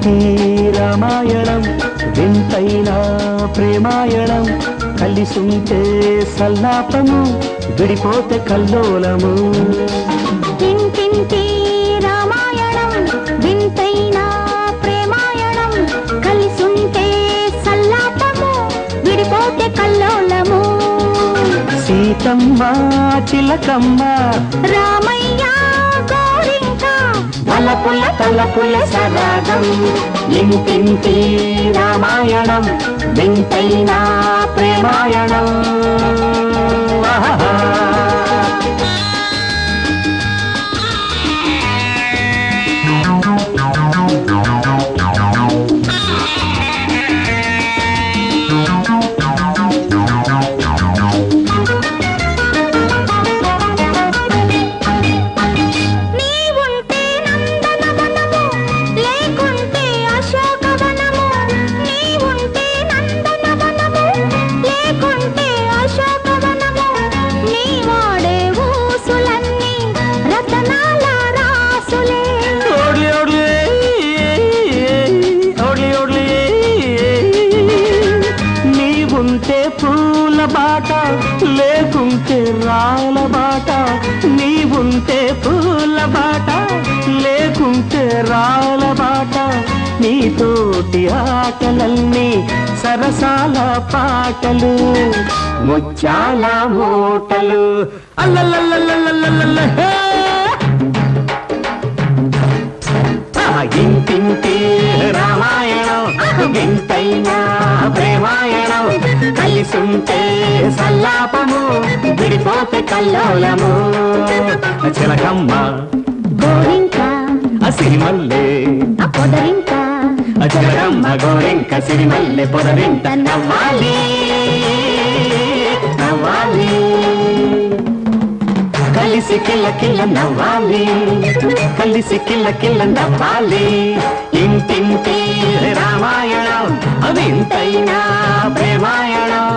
ఇంటింటి రామాయణం వింతైన ప్రేమాయణం కలిసుంటే సల్లాపము విడిపోతే కల్లోలము ఇంటింటి రామాయణం వింతైన ప్రేమాయణం కలిసుంటే సల్లాపము విడిపోతే కల్లోలము సీతమ్మ చిలకమ్మ రామయ్య గోరింక తలపుల తలపుల సరాగం ఇంటింటి రామాయణం వింతైన ప్రేమాయణం పూల బాట లేకుంటే రాల బాట నీవుంటే పూల బాట లేకుంటే రాల బాట నీతోటి ఆటలన్నీ సరసాల పాటలు ముత్యాల మూటలు అల్లల్లల్లల్లల్లల్ల ఇంటింటి రామాయణం వింతైన ప్రేమాయణం కలిసుంటే సల్లాపము విడిపోతే కల్లోలము చిలకమ్మ గోరింక సిరిమల్లె పొదరింక చిలకమ్మ గోరింక సిరిమల్లె పొదరింక నవ్వాలి నవ్వాలి కలిసి కిల్ల కిల్ల నవ్వాలి కలిసి కిల్ల కిల్ల నవ్వాలి ఇంటింటి రామాయణం వింతైన ప్రేమాయణం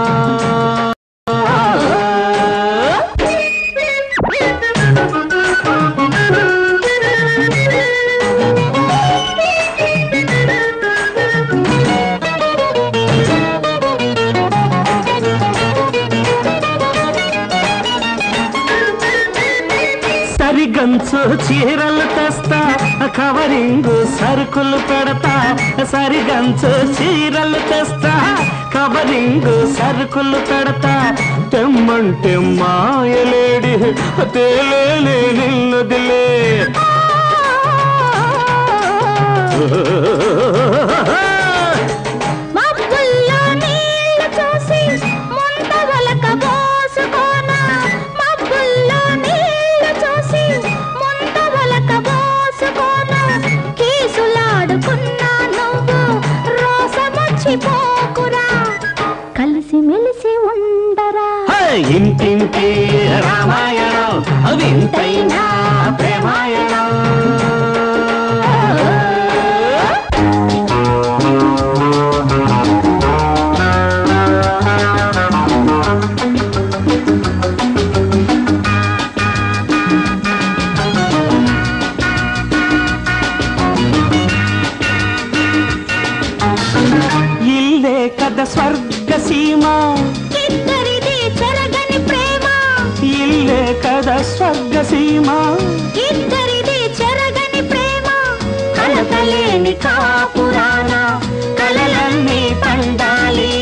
సరిగంచు చీరలు తెస్తా కవరింగు సరుకులు పెడతా సరిగంచు చీరలు తెస్తా కవరింగు సరుకులు పెడతా తెమ్మంటే మాయలేడి తేలేలే నిన్నదిలే కలిసి మెలిసి ఉండరా ఇంటింటి రామాయణం వింతైన ప్రేమాయణం ఇల్లే కథ స్వర్గ సీమ ఇద్దరిది చెరగని ప్రేమ ఇల్లే కథ స్వర్గ సీమ ఇద్దరిది చెరగని ప్రేమ కలకలేని కాపురాన కలలన్నీ పండాలి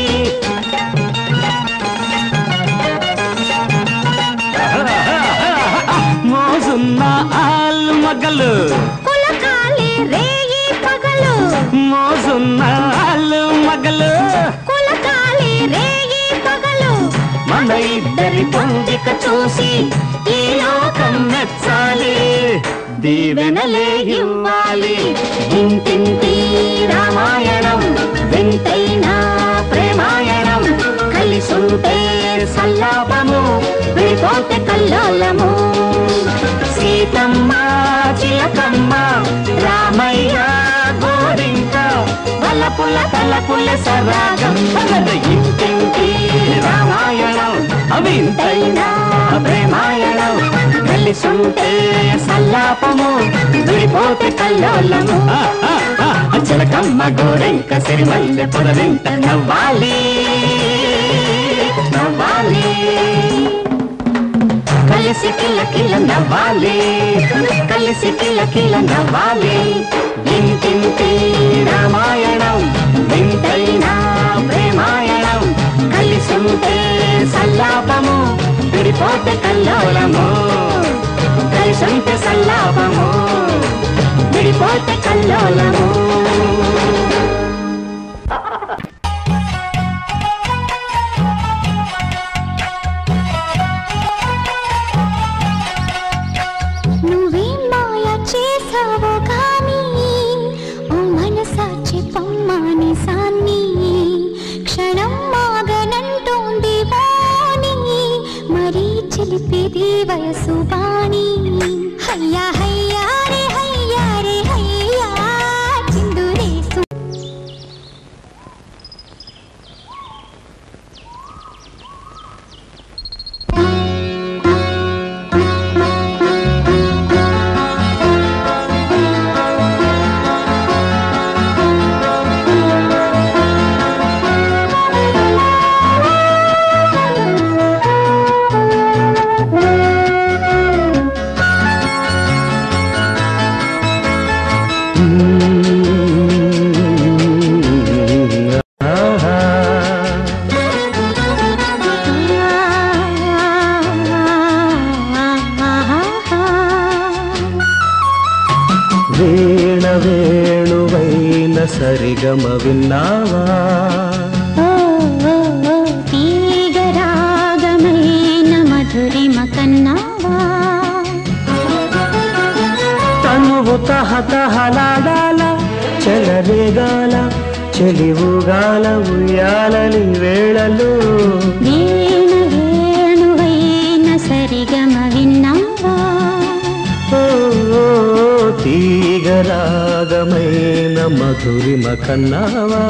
మోజున్న ఆలు మగలు కులకాలి రేయి పగలు మోజున్న ఆలు మగలు కులకాలి రేయి పగలు మన ఇద్దరి పొందిక చూసి ఈ లోకం మెచ్చాలి దీవెనలే ఇవ్వాలి ఇంటింటి రామాయణం వింతైన ప్రేమాయణం కలిసుంటే సల్లాపము విడిపోతే కల్లోలము సీతమ్మ చిలకమ్మ రామయ్య గోరింక వలపుల తలపుల సరాగం ఇంటింటి రామాయణం వింతైన ప్రేమాయణం కలిసుంటే సల్లాపము విడిపోతే కల్లోలము చిలకమ్మ గోరెంక సిరిమల్లె పొదరింట నవ్వాలి నవ్వాలి కలిసి కిల్ల కిల్ల నవ్వాలి కలిసి కిల్ల కిల్ల నవ్వాలి ఇంటింటి రామాయణం వింతైనా ప్రేమాయణం కలిసుంటే సల్లాపము విడిపోతే కల్లోలము కలిసుంటే సల్లాపము విడిపోతే కల్లోలము నువ్వేం మాయ చేసావో కానీ ఓ మనసాచి పొమ్మని సాన్ని క్షణం మాగనంటోంది వాణి మరీ చిలిపిది వయసు వాణి హయ్యా హయ్యా రే హయ్యా రే హయ్యా చిందురేసు వీణ వేణువైన సరిగమ విన్నావా తీగరాగమైన మధురిమ కన్నావా తనువు తహతహలాడాల చెలరేగాల చెలివుగాల ఉయ్యాలని వేళలు వీణ వేణువైన సరిగమ విన్నావా తీగరాగమైన మధురిమ కన్నావా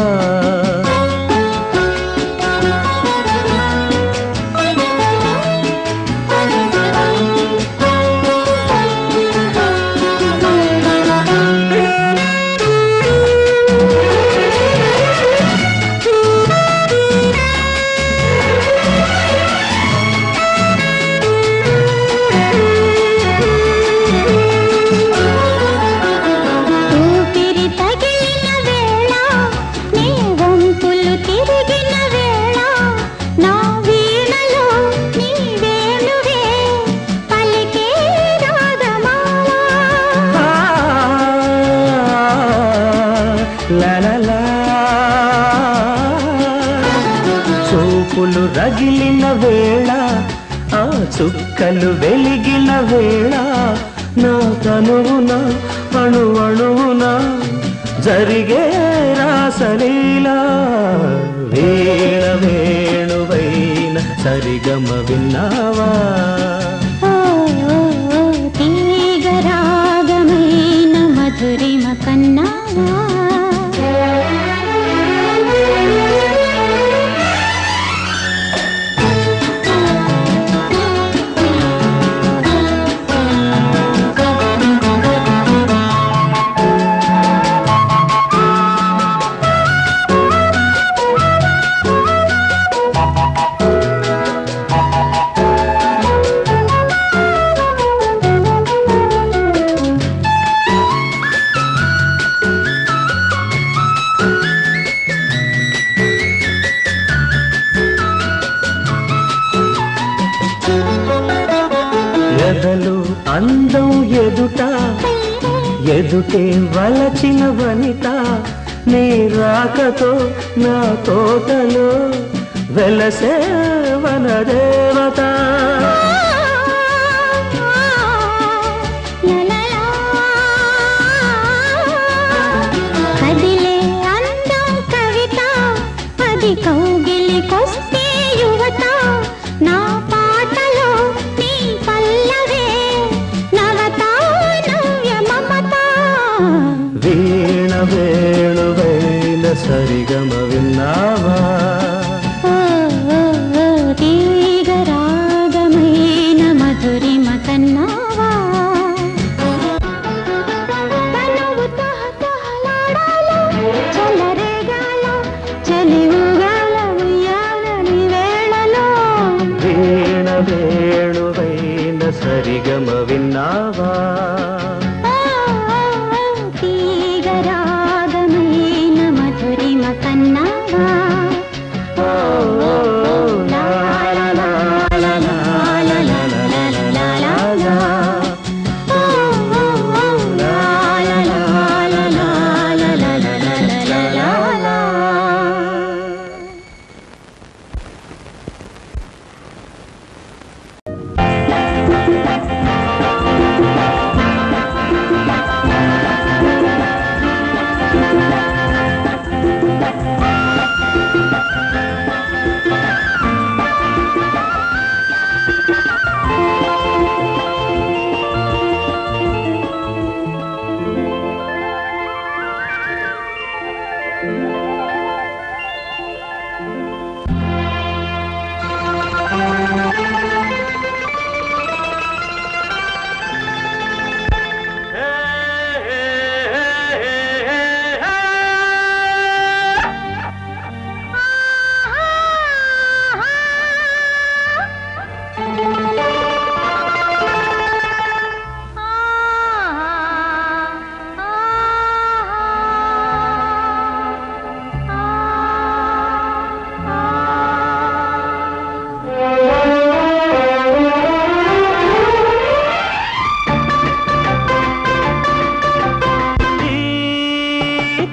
చూపులు రగిలిన వేళ ఆ చుక్కలు వెలిగిన వేళ నా తనువున అణువణువున జరిగే రాసలీలా వీణ వేణువైన సరిగమ విన్నావా తీగరాగమైన మధురిమ కన్నావా ఎదలు అందం ఎదుట ఎదుటే వలచిన వనిత నీ రాకతో నా తోటలో వెలసే వనదేవత కదిలే అందం కవిత అది కౌగిలికొస్తే యువత నా పాటలో నీ పల్లవే నవత నవ్య మమత వీణ వేణువైన సరిగమ విన్నావా తీగ వీణ వేణువైన సరిగమ విన్నావా తీగరాగమైన మధురిమ కన్నావా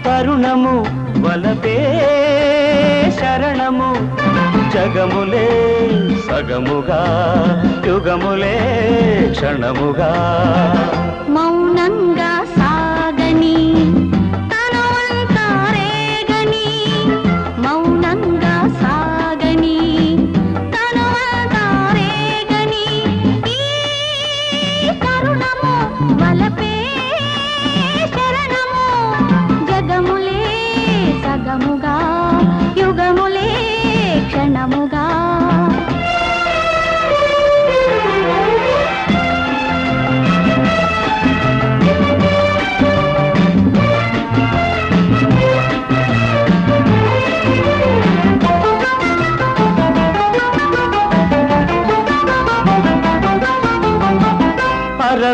తరుణము వలపే శరణము జగములే సగముగా యుగములే క్షణముగా మౌనంగా సాగని తనవంతా రేగని మౌనంగా సాగని తనవంతా రేగని ఈ తరుణము వలపే శరణము జగములే సగముగా యుగములే క్షణముగా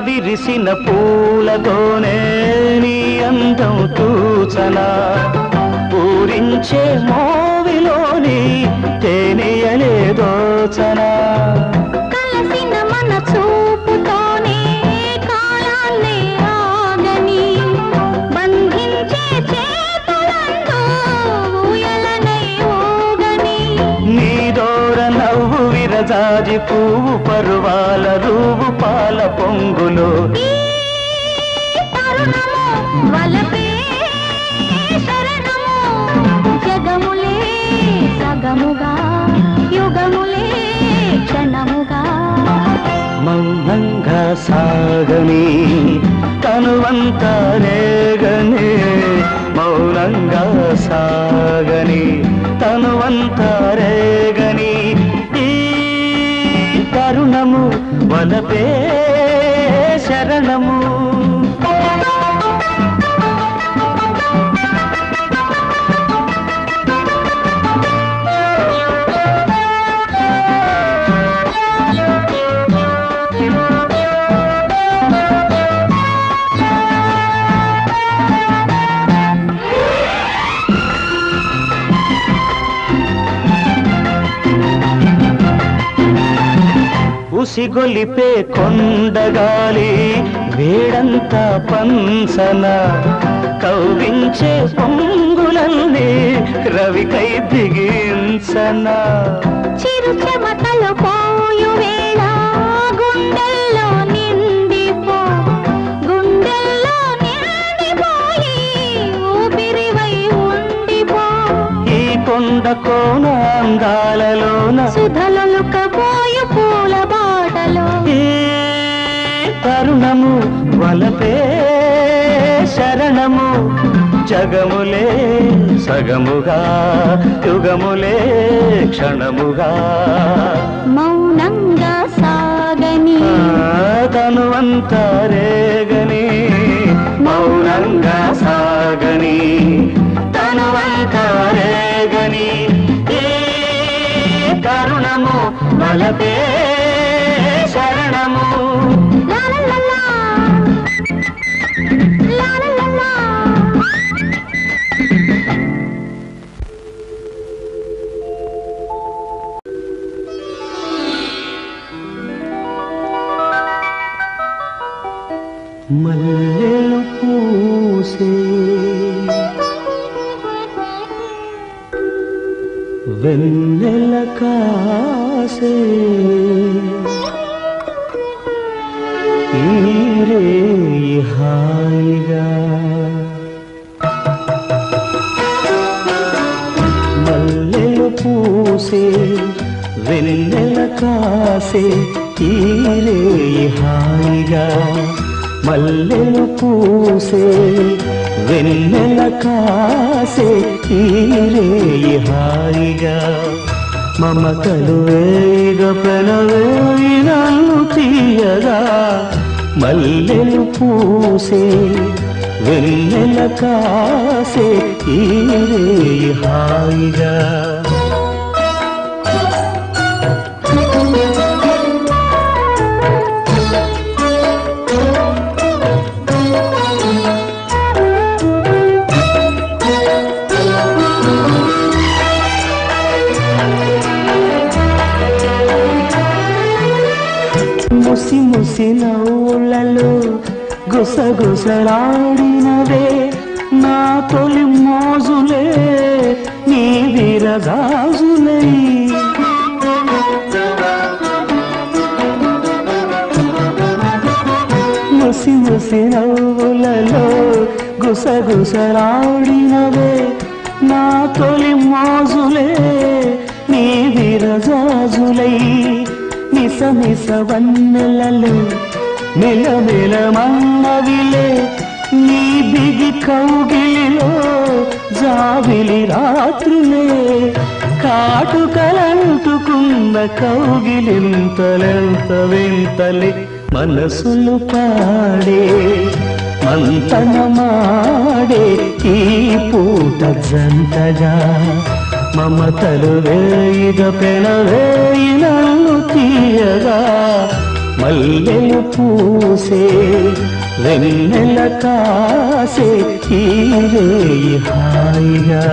విరిసిన పూలతోనే నీ అందం తూచనా పూరించే మోవిలోని తేనియలే దోచనా కలసిన మన చూపుతోనే కాలాన్ని ఆగని బంధించే చేతులందు ఊయలనై ఊగని నీ దోర నవ్వు విరజాజి పువ్వు పరువాల రూపు పాల పొంగులు తరుణము వలపే శరణము జగములే సగముగా యుగములే క్షణముగా మౌనంగా సాగని తనువంతా రేగని మౌనంగా సాగని తనువంతా రేగని ఈ తరుణము వలపే శరణము ఉసిగొలిపే కొండగాలి వేడంతా పంసన కవ్వించే పొంగులన్నీ రవికై దిగించన చిరు చెమటలు పోయు వేళ గుండెల్లో నిండిపో గుండెల్లో నిండిపోయి ఊపిరివై ఉండిపో ఈ కొండ కోన అందాలలోన సుధలొలుకపోయు పూల బాటలో ఈ తరుణము వలపే శరణము జగములే సగముగా యుగములే క్షణముగా మౌనంగా సాగని తనువంతా రేగని మౌనంగా సాగని తనువంతా రేగని ఏ తరుణము వలపే శరణము లా లా లా లా. లా లా లా లా. మల్లెలు పూసే వెన్నెల కాసే ఈరే హాయిగా మల్లెలు పూసే వెన్నెల కాసే ఈరే హాయిగా మల్లెలు పూసే వెన్నెల కాసే ఈరే హాయిగా మమతలు వేగ ప్రణవేయి నన్ను తీయగా మల్లెలు పూసే వెన్నెల కాసే ఈరే హాయిగా ముసి ముసి నవ్వులలో గుసగుసలాడినవే నా తొలి మోజులే నీ విరగాజులై ముసి ముసి నవ్వులలో గుసగుసలాడినవే నా తొలి మోజులే నీ విరగాజులై మిస మిస వన్నెలలో మెలమెల మన్నవిలే నీ బిగి కౌగిలిలో జావిలి రాత్రులే కాటుకలంటుకున్న కౌగిలింతలెంత వింతలే మనసులు పాడే మంతనమాడే ఈ పూట జంటగా మమతలు వేయిగ పెనవేయి నన్ను తీయగా మల్లెలు పూసే వెన్నెల కాసే ఈరే హాయిగా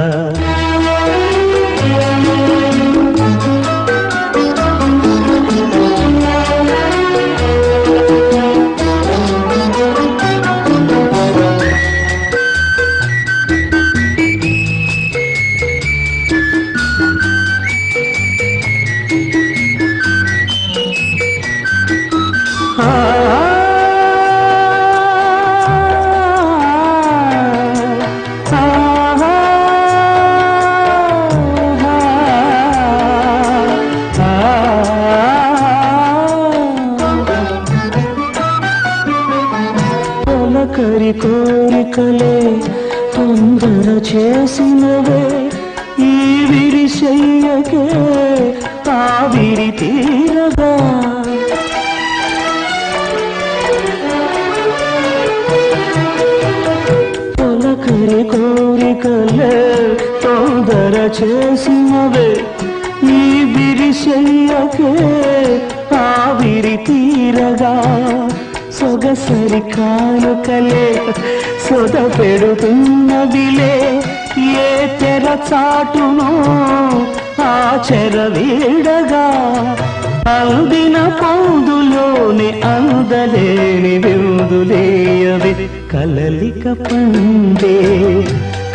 కరి కోరికలే తొందర చేసినవే ఈ విరిశయ్యకే ఆవిరి తీరగా తొలకరి కోరికలే తొందర చేసినవే ఈ విరిశయ్యకే ఆవిరి తీరగా సొగసరి కానుకలే సొద పెడుతున్నదిలే ఏ తెర చాటునో ఆ చెర వీడగా అందిన పొందులోని అందలేని విందులేయవి కలలిక పండే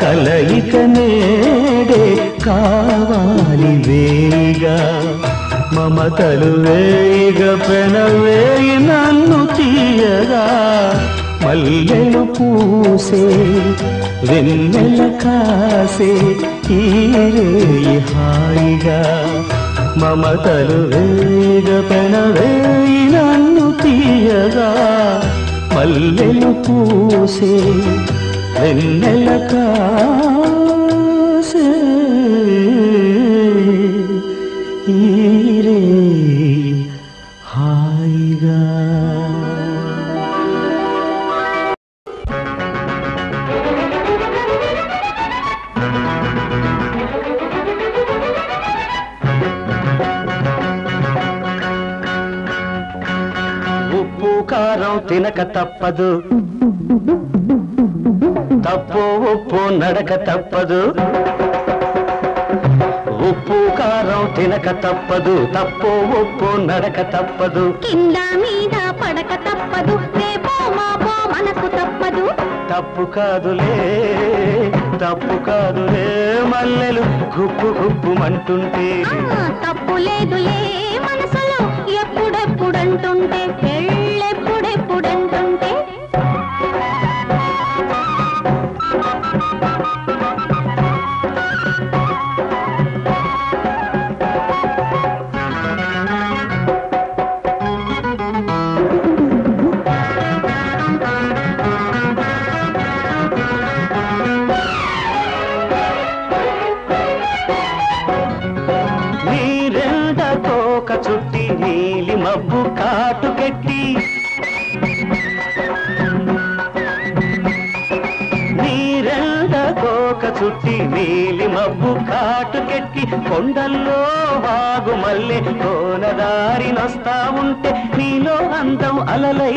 కలయిక నేడే కావాలి వేగా మమతలు వేగ పెనవేయి నన్ను తీయగా మల్లెలు పూసే వెన్నెల కాసే ఈరే హాయిగా మమతలు వేగ పెనవేయి నన్ను తీయగా మల్లెలు పూసే వెన్నెల కాసే ఈరే హాయిగా కారం తినక తప్పదు, తప్పు ఉప్పు నడక తప్పదు. ఉప్పు కారం తినక తప్పదు, తప్పు ఉప్పు నడక తప్పదు. కింద మీద పడక తప్పదు, రేపో మాపో మనకు తప్పదు. తప్పు కాదులే, తప్పు కాదులే, మల్లెలు గుప్పు గుప్పుమంటుంటే. తప్పు లేదులే మనసులో ఎప్పుడెప్పుడంటుంటే, పెళ్ళెప్పుడెప్పుడంటుంటే. చుట్టి నీలి మబ్బు కాటుకెట్టి, నీరెండ కోక చుట్టి నీలి మబ్బు కాటుకెట్టి, కొండల్లో వాగు మల్లె కోనదారినొస్తా ఉంటే, నీలో అందం అలలై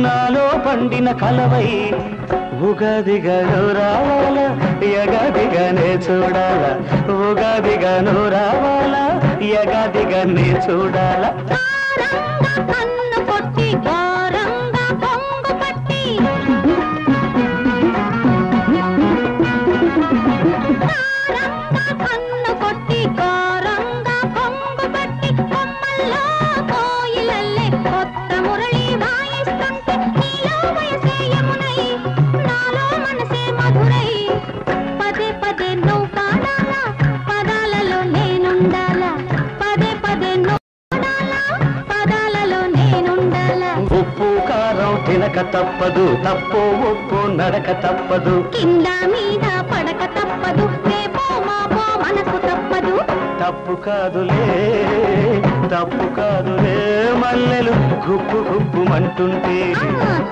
నాలో పండిన కలవై. ఉగాదిగాను రావాలా యగాదిగానే చూడాలా, ఉగాదిగాను రావాలా యగాదిగానే చూడాలా. కన్ను కొట్టి ఘోరంగా పొంగు పట్టి, కన్ను కొట్టి ఘోరంగా పొంగు పట్టి, కొమ్మల్లో కోయిలల్లే కొత్త మురళి వాయిస్తుంటే, నీలో వయసే యమునై నాలో మనసే మధురై. పదే పదే నువ్వు పాడాలా, పదాలలో నేనుండాలా, పదే పదే నువ్వు పాడాలా, పదాలలో నేనుండాలా. ఉప్పు కారం తినక తప్పదు, తప్పు ఉప్పు నడక తప్పదు. కింద మీద పడక తప్పదు, రేపో మాపో మనకు తప్పదు. తప్పు కాదులే, తప్పు కాదులే, మల్లెలు గుప్పు గుప్పుమంటుంటే.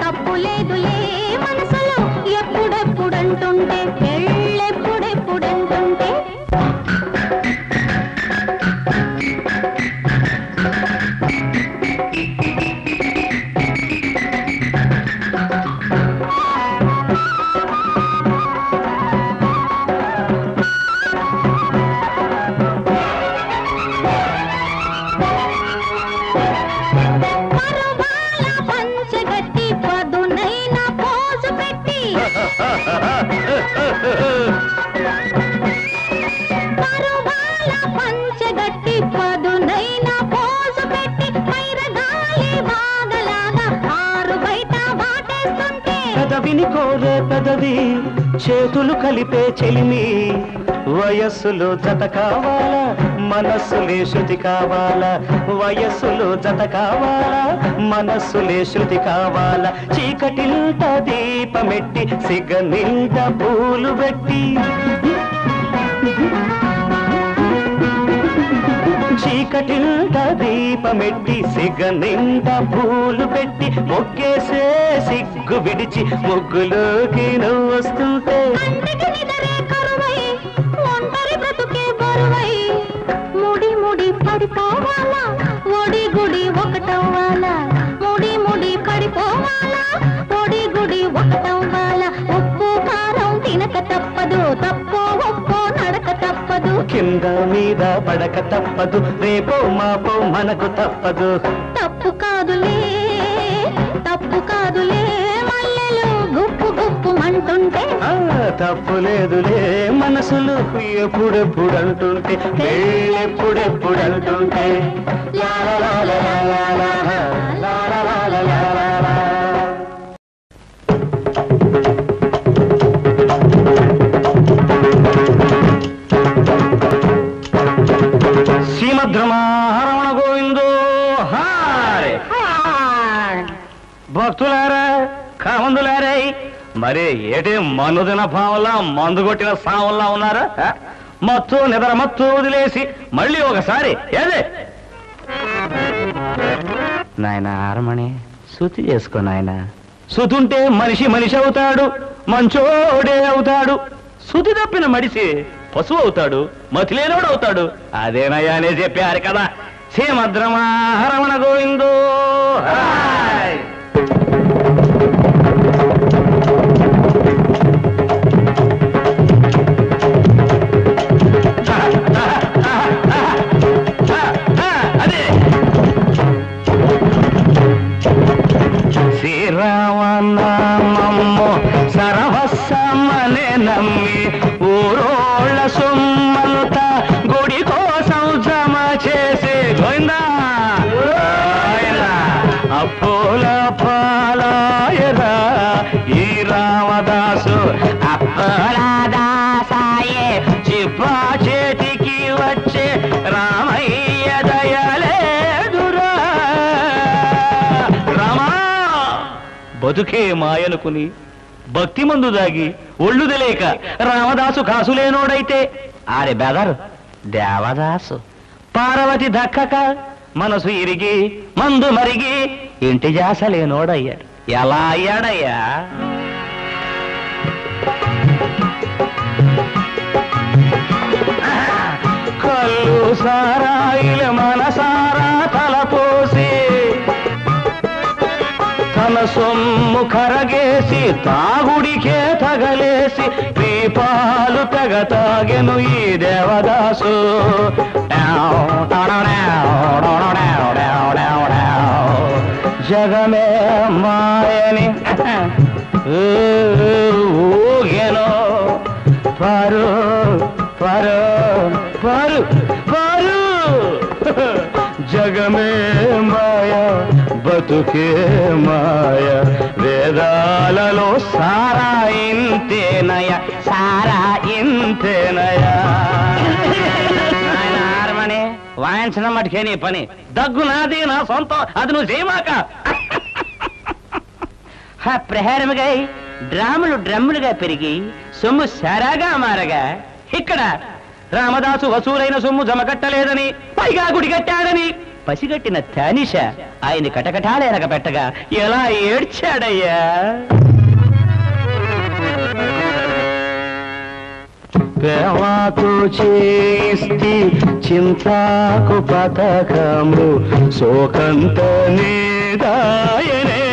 తప్పు లేదులే మనసులో ఎప్పుడెప్పుడంటుంటే, పెళ్ళెప్పుడెప్పుడంటుంటే. పరువాల పంచగట్టి పదునైన పోజు పెట్టి, పరువాల పంచగట్టి పదునైన పోజు పెట్టి, పైరగాలి వాగలాగా ఆరు బయట వాటేస్తుంటే. పెదవిని కోరే పెదవి, చేతులు కలిపే చెలిమి, వయస్సులో జత కావాలా మనస్సులే శృతి కావాలా, వయస్సులో జత కావాలా మనస్సులే శృతి కావాలా. చీకటింట దీపమెట్టి సిగ నింట పూలు పెట్టి, చీకటింట దీపమెట్టి సిగ నింట పూలు పెట్టి, మొగ్గేసే సిగ్గు విడిచి ముగ్గులోకి నువ్వు వస్తుంటే. కంటికి నిదరే కరువై ఒంటరి బ్రతుకే బరువై, ముడి ముడి పడిపోవాలా ఒడి గుడి ఒకటవ్వాలా, ముడి ముడి పడిపోవాలా ఒడి గుడి ఒకటవ్వాలా. ఉప్పు కారం తినక తప్పదు, తప్పు ఉప్పు నడక తప్పదు. కింద మీద పడక తప్పదు, రేపో మాపో మనకు తప్పదు. తప్పు కాదులే, తప్పు కాదులే, మల్లెలు గుప్పు గుప్పుమంటుంటే. తప్పు లేదులే మనసులు ఎప్పుడెప్పుడంటుంటే, పెళ్ళెప్పుడెప్పుడంటుంటే. లా లా లా లా లా లా లా లా లా లా లా లా. శ్రీమద్రమారమణ గోవిందో హాయ్. భక్తులారా కామందులారా, మరి ఏటే మనుదిన భావంలా మందు కొట్టిన సావంలా ఉన్నారా? మత్తు నిద్ర మత్తు వదిలేసి మళ్ళీ ఒకసారి ఏదే నాయన ఆరమణి శృతి చేసుకో నాయన. శృతుంటే మనిషి మనిషి అవుతాడు, మంచోడే అవుతాడు. శృతి తప్పిన మడిసి పశువు అవుతాడు, మతిలేనోడు అవుతాడు. అదేనయ్యా అనే చెప్పారు కదా. శ్రీమద్రమారమణ గోవిందో హాయ్. రామనామము సర్వస్వమనే నమ్మి ఊరోళ్ళ సొమ్మంత గుడి కోసం జమ చేసి గోవిందా అప్పుల పాలాయరా ఈ రామదాసు అప్పలదాసాయే చిప్పా చేతికి వచ్చే రామయ్య దయలేదురా రామా బతుకే మాయనుకుని భక్తి మందు దాగి ఒళ్ళు తెలియక రామదాసు కాసులేనోడైతే ఆరే బెదరు దేవదాసు పార్వతి దక్కక మనసు ఇరిగి మందు మరిగి ఇంటి జాసలేనోడయ్యాడు ఎలా అయ్యాడయ్యా కళ్ళు సారాయిల మనసారా తలపోసి తన సొమ్ము కరగేసి తాగుడికే తగలేసి పీపాలు తెగ తాగెను ఈ దేవదాసు జగమే మాయని ఊగెను పరు పరు పరు పరు జగమే మాయ బతుకే మాయ వేదాలలో సారా ఇంతేనయ సారా ఇంతేనయ వాయించడం మటుకే నీ పని దగ్గు నాది నా సొంతం అది నువ్వు చేయమాక ప్రహారముగా డ్రాములు డ్రమ్ములుగా పెరిగి సొమ్ము సారాగా మారగా ఇక్కడ రామదాసు వసూలైన సొమ్ము జమకట్టలేదని పైగా గుడి కట్టాడని పసిగట్టిన తానిష ఆయన కటకటాలేరగ పెట్టగా ఎలా ఏడ్చాడయ్యా ప్రేమతో చేస్తి చింతాకు పతకము శోకంత నీదాయనే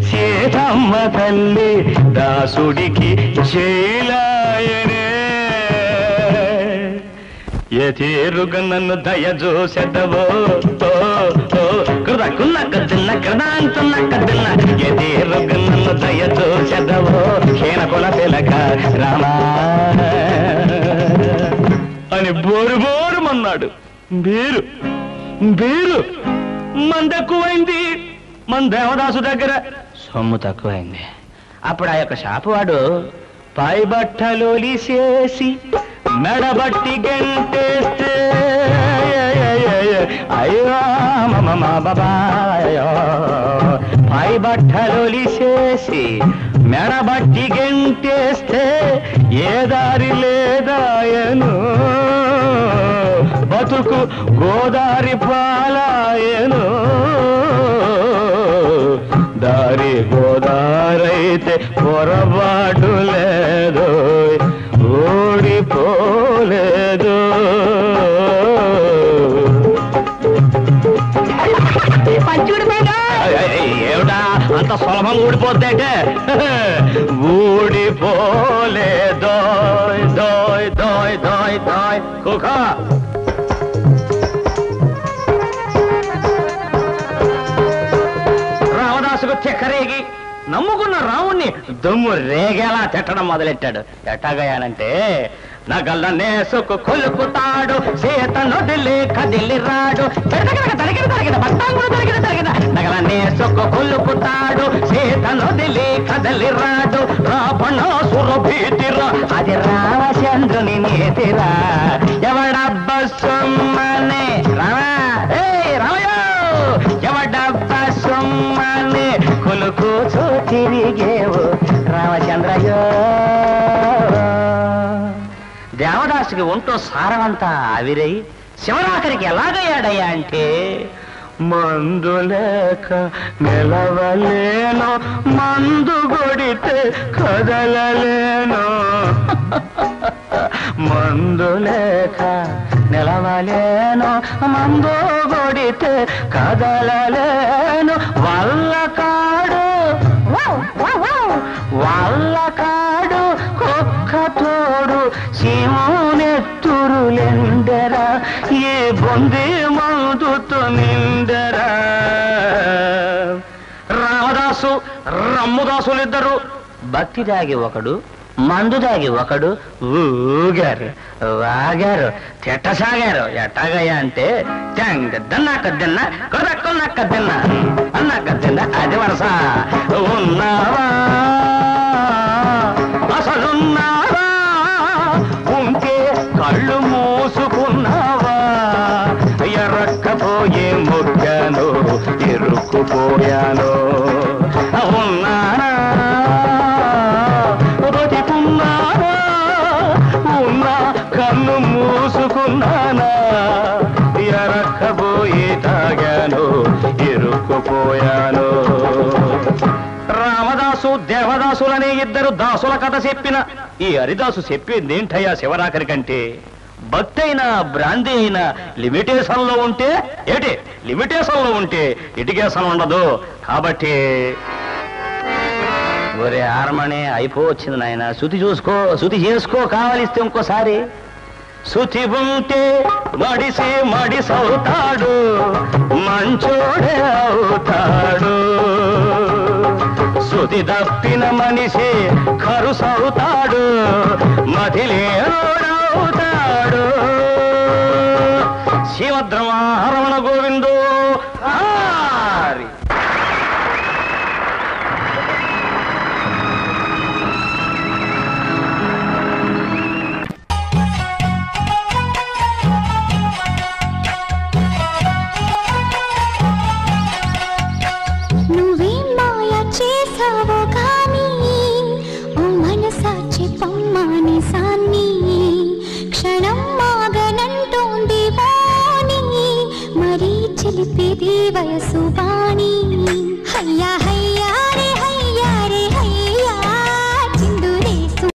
సీతమ్మ తల్లి దాసుడికి జైలాయనే ఎతేరుగా నన్ను దయజోసెదవో కృదకున్న కదిన్న కృదాంతున్న కదిన్న ఎతేరుగా నన్ను దయజోసెదవో హేన కొల తెలక రామా అని బోరు బోరుమన్నాడు బీరు బీరు మందెక్కువైంది మన దేవదాసు దగ్గర సొమ్ము తక్కువైంది అప్పుడు ఆ యొక్క షాపువాడు పై బట్టలోలిసేసి మెడబట్టి గంటేస్తే అయ్యో మమ బాబాయో పై బట్టలోలిసేసి మెడబట్టి గంటేస్తే ఏ దారి లేదాయను బతుకు గోదారి పాలాయను దారి గోదారైతే పొరపాటు లేదు ఓడిపోలేదు ఏమిటా అంత సులభంగా ఊడిపోద్దంటే ఊడిపోలేదు దోయ్ దోయ్ దోయ్ దోయ్ కుక రామదాసుకు చెక్కరేగి నమ్ముకున్న రావుణ్ణి దుమ్ము రేగేలా తిట్టడం మొదలెట్టాడు. ఎట్టాగయానంటే నగల నేసుకు కొలుపుతాడు సీత నొదిలి కదిలి రాడు నగల నేసుకు కొలుపుతాడు సీత నొదిలి కదిలి రాడు రావణాసుర భీతిరా అది రామచంద్రుని నీతిరా ఎవడబ్బ సొమ్మనే రామయ్య ఎవడబ్బ సొమ్మనే కొలుకూచు తిరిగేవు రామచంద్రయ్యో. దేవదాసుకి ఒంటో సారమంతా ఆవిరై శివరాకరికి ఎలాగయ్యాడయ్యా అంటే మందు లేక నిలవలేను మందు కొడితే కదలలేను మందు లేక నిలవలేను మందు కొడితే కదలలేను వల్ల కాడు కుక్క తోడు సీమోనెత్తురులెందరా ఏ బొంది మందుతో నిందరా. రామదాస్ రామదాసు రమ్ముదాసులిద్దరు భక్తి దాగి ఒకడు మందు దాగి ఒకడు ఊగారు వాగారు తిట్టసాగారు. ఎట్టాగయ్యా అంటే దన్నాకద్దన్న కొడక్కన్నాకద్దన్న అన్నాకద్దన్న అది వరస. ఉన్నావా అసలున్నావా ఉంటే కళ్ళు మూసుకున్నావా ఎర్రక్కపోయే మొగ్గాను ఇరుక్కుపోయాను. ఉన్నానా బతికున్నానా ఉన్నా కన్ను మూసుకున్నానా ఎర్రక్కపోయి తాగాను ఇరుక్కుపోయాను. రామదాసు దేవదాసులనే ఇద్దరు దాసుల కథ చెప్పిన ఈ హరిదాసు చెప్పిందేంటయ్యా శివరాకరి కంటే భక్తి అయినా బ్రాంతి అయినా లిమిటేషన్ లో ఉంటే లిమిటేషన్ లో ఉంటే ఇటికేషన్ ఉండదు. కాబట్టి ఒరే హార్మోని అయిపోవచ్చింది నాయన, శృతి చూసుకో, శృతి చేసుకో, కావలిస్తే ఇంకోసారి. శృతి ఉంటే మడిసవుతాడు మంచోడే అవుతాడు. శృతి తప్పిన మనిషి కరుసవుతాడు మదిలేనోడవుతాడు. శివద్రమారమణ గోవిందో హరి. నువ్వేం మాయ చేసావో కానీ ఓ మనసాచి పొమ్మాని సాన్ని క్షణం మాగనంటోంది వాణి మరీ చిలిపిది వయసు.